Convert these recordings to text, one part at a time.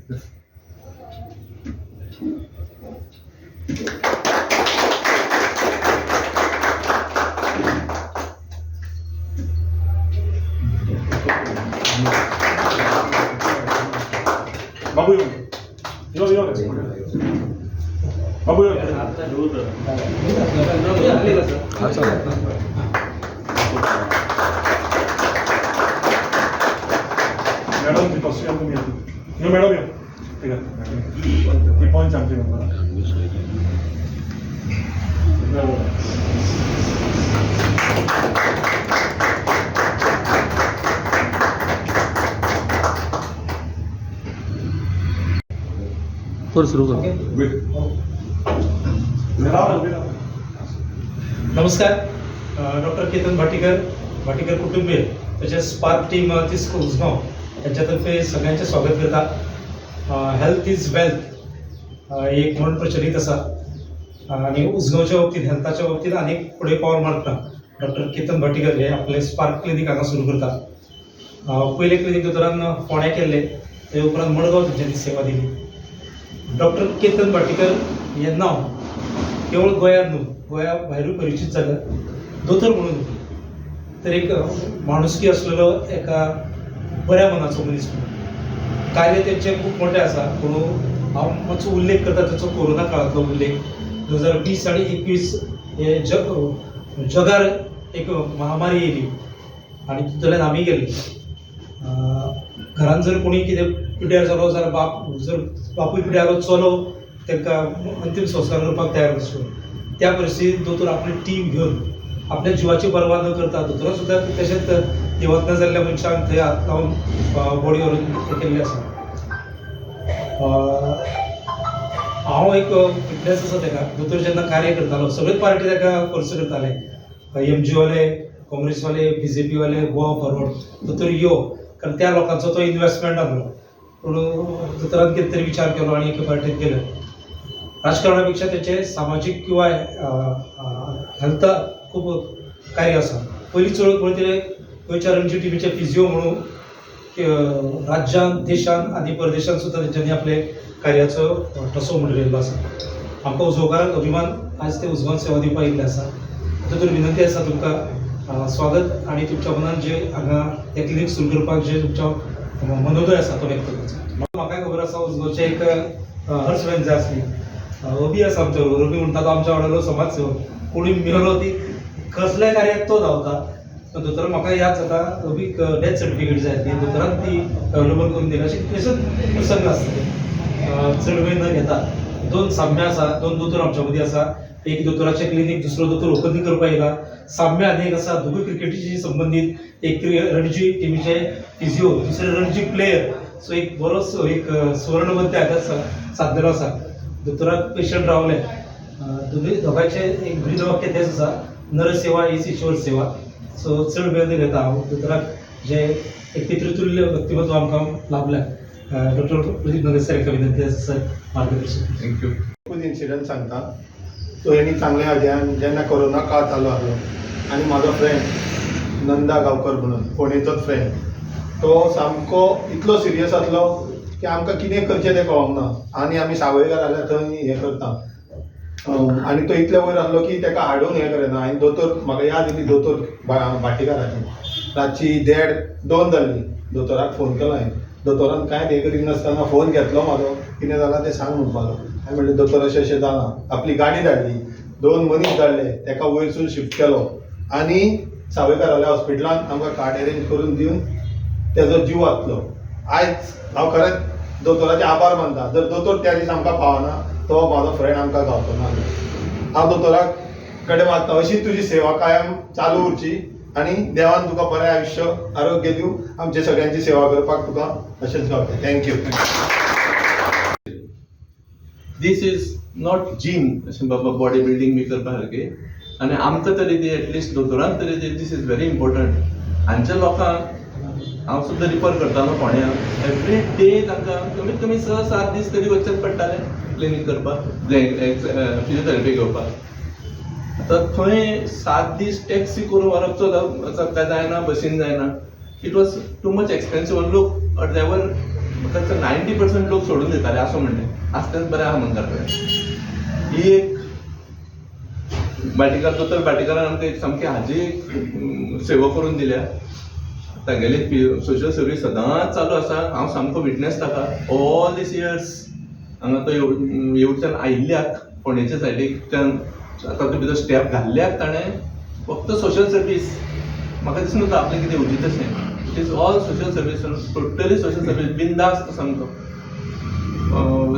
बाबू बाबू madam ती possible तुम्ही येतो मॅडम या ठीक आहे मी पॉईंट सांगते सुरू कर. नमस्कार. डॉक्टर केतन भाटीकर कुटुंबीय तसेच स्पार्क टीम उजगाव यांच्यातर्फे सगळ्यांचे स्वागत करता. हेल्थ इज वेल्थ एक म्हणून प्रचलित असा आणि उजगावच्या बाबतीत हेल्थाच्या बाबतीत अनेक पुढे पावल मारता डॉक्टर केतन भाटीकर हे आपले स्पार्क क्लिनिक हांगा सुरू करता. पहिले क्लिनिक दोतोरान फोंड्या केल्ले ते उपरांत मडगांव तेंच्यांनी सेवा दिली. डॉक्टर केतन भाटीकर हे नांव केवळ गोंयांत न्हू गोंया भायरूय परिचीत जालें दोतोर म्हणून तर एक माणुसकी असलेलो एका बऱ्या मनाचो मनीस म्हणून कार्य तेंचें खूब मोठें आसा. पूण हांव मातसो उल्लेख करता ताचो कोरोना काळांतलो उल्लेख. 2020 आनी 21 हे जगार एक महामारी येयली आनी तितूंतल्यान आमी गेले. घरान जर कोणी कितें पिड्ड्यार जालो जाल्यार बापूय पिड्ड्यारो चलो तांकां अंतीम संस्कार करपाक तयार नासलो. त्या परिस्थितींत दोतोर आपली टीम घेवन आपल्या जिवाची पर्वा न करता दोतोरां सुद्दां तशेंच येवतना जाल्ल्या मनशांक थंय हात लावन बॉडी व्हरून केल्ली आसा. हांव एक फिटनेस आसा ताका दोतोर जेन्ना कार्य करतालो सगळेच पार्टी ताका खर्च करताले. MG वाले काँग्रेसवाले BJP वाले गोवा फॉरवर्ड दोतोर यो कारण त्या लोकांचो तो इन्व्हेस्टमेंट आसलो. पूण दोतोरान कितें तरी विचार केलो आनी एके पार्टीत गेलो. राजकारणापेक्षा त्याचे सामाजिक किंवा हेल्थ खूब कार्य आसा. पयली चळवळ पळयतले गोंयच्या रणजी टिमीचे फिजिओ म्हणून राज्यांत देशांत आनी परदेशांत सुद्दां तेंच्यांनी आपले कार्याचो ठसो उमटयल्लो आसा. आमकां उजगांवकारांक अभिमान आज ते उजगांव सेवा दिवपाक येयल्ले आसा. तातूंत विनंती आसा तुमकां स्वागत आनी तुमच्या मनान जे हांगा हे क्लिनीक सुरू करपाक जे तुमच्या मनोदय आसा तो व्यक्त करचो. म्हाकाय खबर आसा उजगांवचे एक हर्षबेन जाय आसली अभी आसा आमच्या बरोबर. अभी म्हणटा तो आमच्या वाड्यालो समाजसेवक कोणी मेलो ती कसल्या कार्याक तो धांवता. दोतोर म्हाका याद जाता अभीक डेथ सर्टिफिकेट जाय ती दोतोरान ती अवेलेबल करून दिली. अशें कितलेशेच प्रसंग आसता चड वेळ न घेता. 2 साम्य आसा 2 दोतोर आमच्या मदीं आसा. एक दोतोराचे क्लिनीक दुसरो दोतोर ओपनिंग करपाक येयला. साम्य आनी एक आसा दोगूय क्रिकेटीशी संबंदीत एक रणजी टिमीचे फिजिओ दुसरे रणजी प्लेयर. सो एक बरोसो एक सुवर्णमध्य हाका साधलेलो आसा. दोतोराक पेशंट रावले दोगांचे एक ब्रीद वाक्य तेच आसा नरसेवा हीच ईश्वर सेवा. सो चड वेळ न घेता हांव दोतोराक जे एक पितृतुल्य व्यक्तिमत्व आमकां लाभल्या डॉक्टर प्रदीप नगरकर एका विनंती आसा सर मार्गदर्शन. थँक्यू. खूब इन्सिडंट सांगता तो हेणी चांगले हाज्यान जेन्ना कोरोना काळ चालू आसलो आनी म्हाजो फ्रेंड नंदा गांवकर म्हणून फोंडेचोच फ्रेंड तो सामको इतलो सिरियस आसलो की आमकां कितें करचें तें कळोंक ना. आनी आमी सावयकार जाल्यार थंय हें करता आनी तो इतले वयर आसलो की ताका हाडून हें करिना. आनी दोतोर म्हाका याद येयली दोतोर भाटीकाराची रातची 1:30-2 जाल्ली. दोतोराक फोन केलो हांवें. दोतोरान कांय हें करिनासतना फोन घेतलो म्हाजो कितें जालां तें सांग म्हणपाक लागलो. हांवें म्हणलें दोतोर अशें अशें जालां. आपली गाडी धाडली 2 मनीस धाडले ताका वयरसून शिफ्ट केलो आनी सावयकार जाल्या हॉस्पिटलांत आमकां कार्ड अरेंज करून दिवन तेजो जीव वाचलो. आयज हांव खरेंच दोतोराचे आभार मानता. जर दोतोर त्या दीस आमकां पावना तो म्हाजो फ्रेंड आमकां गावचो ना. हांव दोतोराक कडेन मागता अशीच तुजी सेवा कायम चालू उरची आनी देवान तुका बरें आयुश्य आरोग्य दिवं. आमच्या सगळ्यांची सेवा करपाक तुका अशेंच गावता. Thank you. This is not gym अशें बाबा बॉडी बिल्डिंग बी करपा सारकें आनी आमकां तरी ती एटलिस्ट दोतोरांक तरी ती दीस इज व्हेरी इम्पॉर्टंट. हांगच्या लोकांक हांव सुद्दां रिफर करतालो फोंड्या एवरी डे तांकां कमीत कमी 6-7 दीस तरी वचचेंच पडटालें क्लिनीक करपाक फिजिओथेरपी घेवपाक. आतां थंय 7 दीस टॅक्सी करून व्हरप काय जायना बसीन जायना. It was too much expensive. लोक देवर फक्त 90% लोक सोडून दिताले असं म्हणलें आसतेच बरें आहा म्हणटा ही एक भाटीकार दोतोर भाटीकारान आमकां एक सामकी हाजी एक सेवा करून दिल्या तागेली सोशल सर्वीस सदांच चालू आसा हांव सामको विटनेस ताका ऑल दीस इयर्स हांगा तो येवच्यान आयिल्ल्याक फोंडेच्या सायडीच्यान तातूंत भितर स्टेप घाल्ल्याक ताणें फक्त सोशल सर्वीस म्हाका दिसना आपलें कितें उजीत अशें it is all social service totally social service बिंदास्त सामको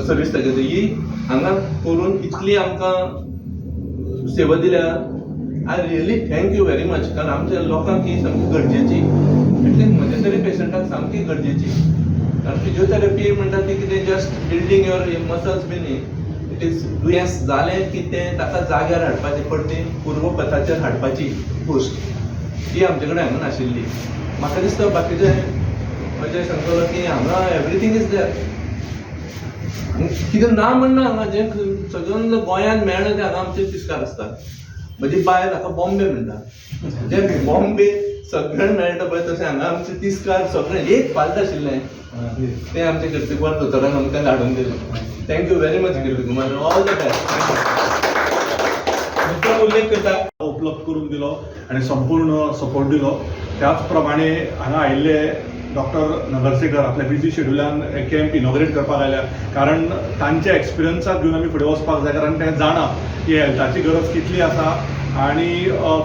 सर्वीस तागेली ही हांगा करून इतली आमकां सेवा दिल्या I really thank you very much कारण आमच्या लोकांक ही सामकी गरजेची एटलीस्ट म्हज्या तरी पेशंटाक सामकी गरजेची कारण फिजिओथेरपी म्हणटा ती कितें जस्ट बिल्डींग युअर मसल्स बी न्ही इट इज दुयेंस जालें कितें ताका जाग्यार हाडपाची परती पूर्वपथाचेर हाडपाची गोश्ट ती आमचे कडेन हांगा नाशिल्ली म्हाका दिसता बाकीचे अजय सांगतलो की हांगा एवरीथींग इज देयर कितें ना म्हणना हांगा जें सगळ्यान गोंयांत मेळना तें हांगा आमचे तिस्कार आसता म्हजी बायल हाका बॉम्बे म्हणटा जें बॉम्बे सगळ्यांक मेळटा पळय तशें हांगा आमचे तिस्कार सगळें एक फाल्ट आशिल्लें तें आमचे कीर्तिकुमार दोतोरान आमकां धाडून दिलें thank you very much Kirtikumar all the best उल्लेख करता उपलब्ध करून दिलो आणि संपूर्ण सपोर्ट दिलो त्याच प्रमाणे हांगा आयिल्ले डॉक्टर नगरसेकर आपल्या बिझी शेड्युलान कॅम्प इनॉग्रेट करपाक आयल्या कारण तांच्या एक्सपिरियन्साक घेवन आमी फुडें वचपाक जाय कारण ते जाणा की हेल्थाची गरज कितली आसा आणि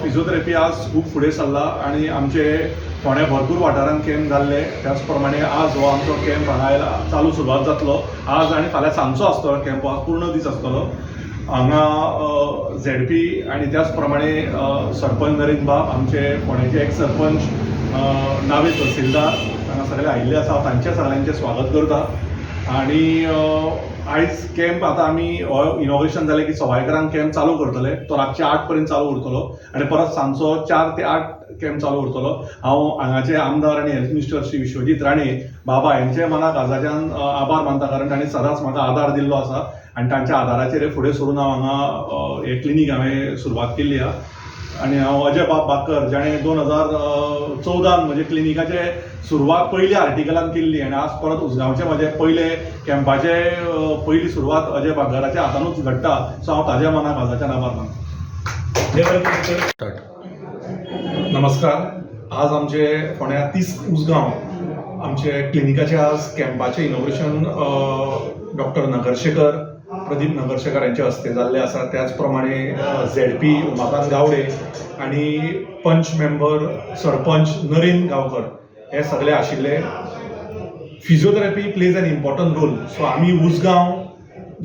फिजिओथेरपी आज खूब फुडें सरला आणि आमचे फोंड्या भरपूर वाठारांत कॅम्प जाल्ले त्याच प्रमाणे आज हो आमचो कॅम्प हांगा चालू सुरवात जातलो आज आनी फाल्यां सांजचो आसतलो कॅम्प आज पूर्ण दीस आसतलो हांगा झेडपी आणि त्याच प्रमाणे सरपंच नरेंद्र बाब आमचे फोंड्याचे एक्स सरपंच नावे तहसीलदार हांगा सगळे आयिल्ले आसा तांचे सगळ्यांचे स्वागत करता आणि आयज कॅम्प आतां आमी इनॉग्रेशन जालें की 11:15 कॅम्प चालू करतले तो रातचे 8 पर्यंत चालू उरतलो आणि परत सांजचो 4 ते 8 कॅम्प चालू उरतलो हांव हांगाचे आमदार आणि हेल्थ मिनिस्टर श्री विश्वजीत राणे बाबा यांचे मनाक आजाच्यान आभार मानता कारण तांणी सदांच म्हाका आदार दिल्लो आसा आणि तांच्या आदाराचेर फुडें सरून हांव हांगा हे क्लिनीक हांवें सुरवात केल्ली आहा आणि हांव अजय बाब बाकर जाणें 2014 म्हजे क्लिनिकाचे सुरवात पयल्या आर्टिकलान केल्ली आनी आज परत उसगांवचे म्हजे पयले कॅम्पाचे पयली सुरवात अजय बाकराच्या हातानूच घडटा सो हांव ताज्या मनाक आजाच्यान आभार मानता. नमस्कार आज आमचे फोंड्या 30 उसगांव आमचे क्लिनिकाचे आज कॅम्पाचे इनॉग्रेशन डॉक्टर नगरशेकर प्रदीप नगरशेकर यांच्या हस्ते जाल्ले आसा त्याचप्रमाणे झेडपी उमाकांत गावडे आणि पंच मेंबर सरपंच नरेंद्र गांवकर हे सगळे आशिल्ले physiotherapy plays an important role so आमी उसगांव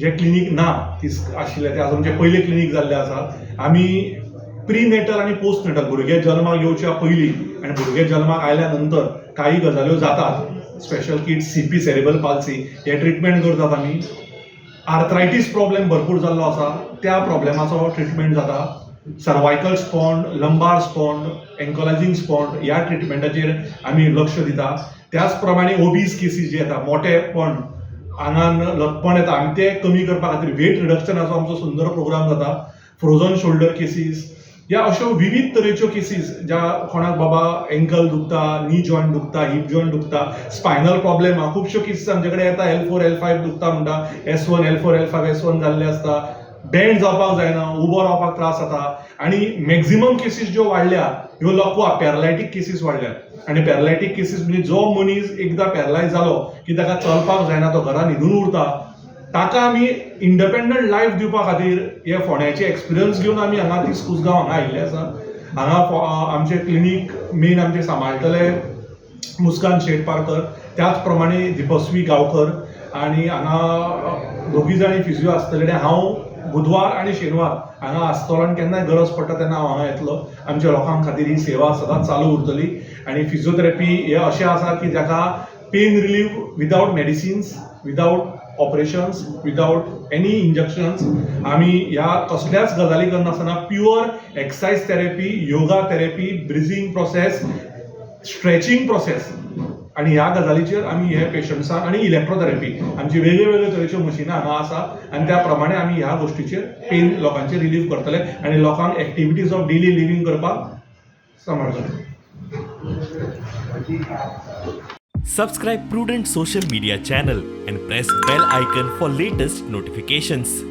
जे क्लिनीक ना आशिल्ले ते आज आमचे पयले क्लिनीक जाल्ले आसा आमी प्री नेटल आणि पोस्ट नेटल भुरगे जल्माक येवच्या पयलीं आणि भुरगे जल्माक आयल्या नंतर काही गजाल्यो जातात special kit CP cerebral palsy हे ट्रिटमेंट करतात आमी आर्थरायटीस प्रॉब्लेम भरपूर जाल्लो आसा त्या प्रॉब्लेमाचो ट्रिटमेंट जाता cervical spond lumbar spond ankylosing spond ह्या ट्रिटमेंटाचेर आमी लक्ष दिता त्याच प्रमाणे ओबीस केसीस जे येता मोठेपण आंगान लठपण येता आमी ते कमी करपा खातीर वेट रिडक्शनाचो आमचो सुंदर प्रोग्राम जाता फ्रोझन शोल्डर केसीस या अश्यो विविध तरेच्यो केसीस ज्या कोणाक बाबा एंकल दुखता नी जॉयंट दुखता हिप जॉयंट दुखता स्पायनल प्रॉब्लेम खुबश्यो केसीस आमचे कडेन येता L4 L5 दुखता म्हणटा S1 L4 L5 S1 जाल्ले आसता बेंड जावपाक जायना उबो रावपाक त्रास जाता आणि मॅक्झिमम केसीस ज्यो वाडल्या ह्यो लोकवा पॅरालायटीक केसीस वाडल्यात आणि पॅरालायटीक केसीस म्हणजे जो मनीस एकदा पॅरालायज जालो की ताका चलपाक जायना तो घरा न्हिदून उरता ताका आमी इंडिपेंडंट लायफ दिवपा खातीर हे फोंड्याचे एक्सपिरियन्स घेवन आमी हांगा 30 उसगांव हांगा आयिल्ले आसा हांगा आमचे क्लिनीक मेन आमचे सांबाळटले मुस्कान शेटपारकर त्याच प्रमाणे दिपस्वी गांवकर आणि हांगा दोगी जाणी फिजिओ आसतले हांव बुधवार आणि शेनवार हांगा आसतलो आनी केन्नाय गरज पडटा तेन्ना हांव हांगा येतलो आमच्या लोकां खातीर ही सेवा सदांच चालू उरतली आणि फिजिओथेरपी हे अशें आसा की जाका pain relief without medicines without operations without any injections आमी ह्या कसल्याच गजाली करनासतना pure exercise therapy yoga therapy breathing process stretching process आणि ह्या गजालीचेर आमी हे पेशंट्सांक आणि इलेक्ट्रोथेरपी आमची वेगळे वेगळे तरेच्यो मशिनां हांगा आसा आणि त्या प्रमाणे आमी ह्या गोष्टीचेर पेन लोकांचे रिलीफ करतले आणि लोकांक एक्टिविटीज ऑफ डेली लिव्हिंग करपाक समर्थन Subscribe Prudent social media channel and press bell icon for latest notifications.